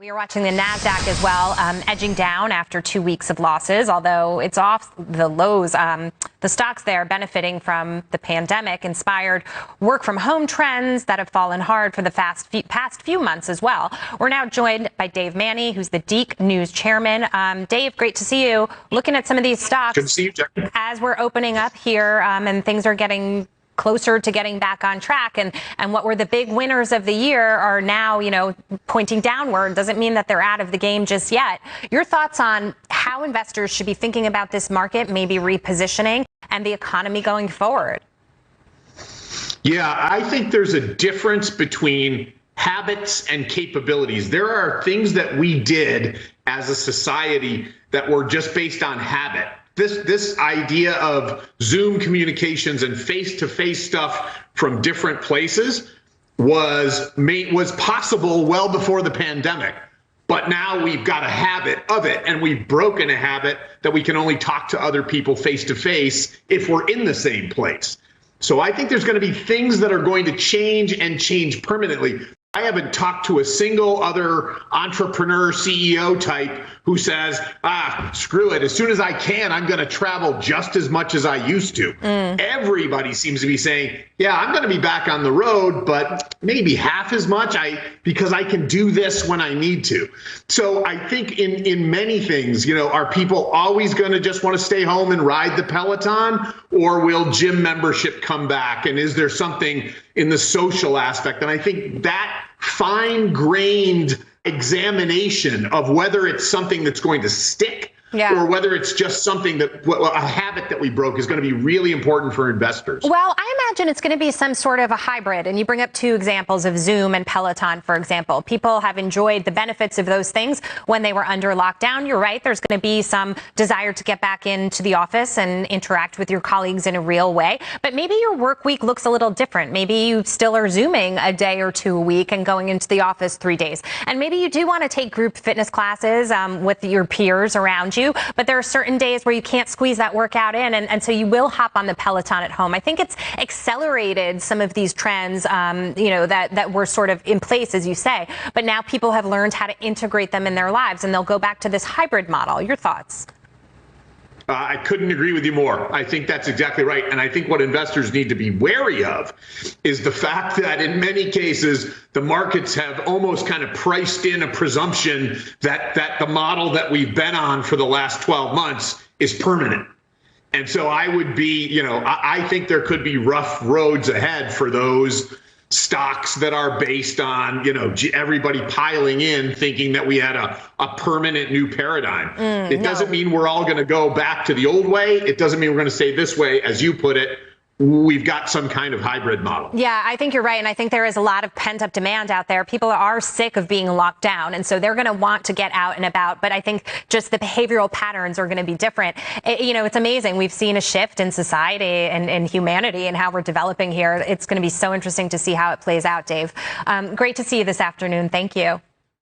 We are watching the NASDAQ as well, edging down after 2 weeks of losses, although it's off the lows. The stocks there benefiting from the pandemic-inspired work-from-home trends that have fallen hard for the past few months as well. We're now joined by Dave Maney, who's the Deke News chairman. Dave, great to see you. Looking at some of these stocks. Good to see you, Jack. As we're opening up here and things are getting closer to getting back on track, and what were the big winners of the year are now, pointing downward. Doesn't mean that they're out of the game just yet. Your thoughts on how investors should be thinking about this market, maybe repositioning, and the economy going forward? Yeah, I think there's a difference between habits and capabilities. There are things that we did as a society that were just based on habit. This idea of Zoom communications and face-to-face stuff from different places was possible well before the pandemic. But now we've got a habit of it, and we've broken a habit that we can only talk to other people face-to-face if we're in the same place. So I think there's going to be things that are going to change and change permanently. I haven't talked to a single other entrepreneur, CEO type who says, screw it. As soon as I can, I'm going to travel just as much as I used to. Everybody seems to be saying, yeah, I'm going to be back on the road, but maybe half as much because I can do this when I need to. So I think in many things, are people always going to just want to stay home and ride the Peloton, or will gym membership come back? And is there something in the social aspect? And I think that fine-grained examination of whether it's something that's going to stick or whether it's just something a habit that we broke is going to be really important for investors. Well, I imagine it's going to be some sort of a hybrid. And you bring up two examples of Zoom and Peloton, for example. People have enjoyed the benefits of those things when they were under lockdown. You're right. There's going to be some desire to get back into the office and interact with your colleagues in a real way. But maybe your work week looks a little different. Maybe you still are Zooming a day or two a week and going into the office 3 days. And maybe you do want to take group fitness classes with your peers around you. But there are certain days where you can't squeeze that workout in. And so you will hop on the Peloton at home. I think it's accelerated some of these trends, that were sort of in place, as you say. But now people have learned how to integrate them in their lives, and they'll go back to this hybrid model. Your thoughts? I couldn't agree with you more. I think that's exactly right. And I think what investors need to be wary of is the fact that in many cases, the markets have almost kind of priced in a presumption that the model that we've been on for the last 12 months is permanent. And so I would be, I think there could be rough roads ahead for those stocks that are based on, everybody piling in thinking that we had a permanent new paradigm. It doesn't mean we're all going to go back to the old way. It doesn't mean we're going to stay this way, as you put it. We've got some kind of hybrid model. Yeah, I think you're right. And I think there is a lot of pent-up demand out there. People are sick of being locked down. And so they're going to want to get out and about. But I think just the behavioral patterns are going to be different. It's amazing. We've seen a shift in society and humanity and how we're developing here. It's going to be so interesting to see how it plays out, Dave. Great to see you this afternoon. Thank you.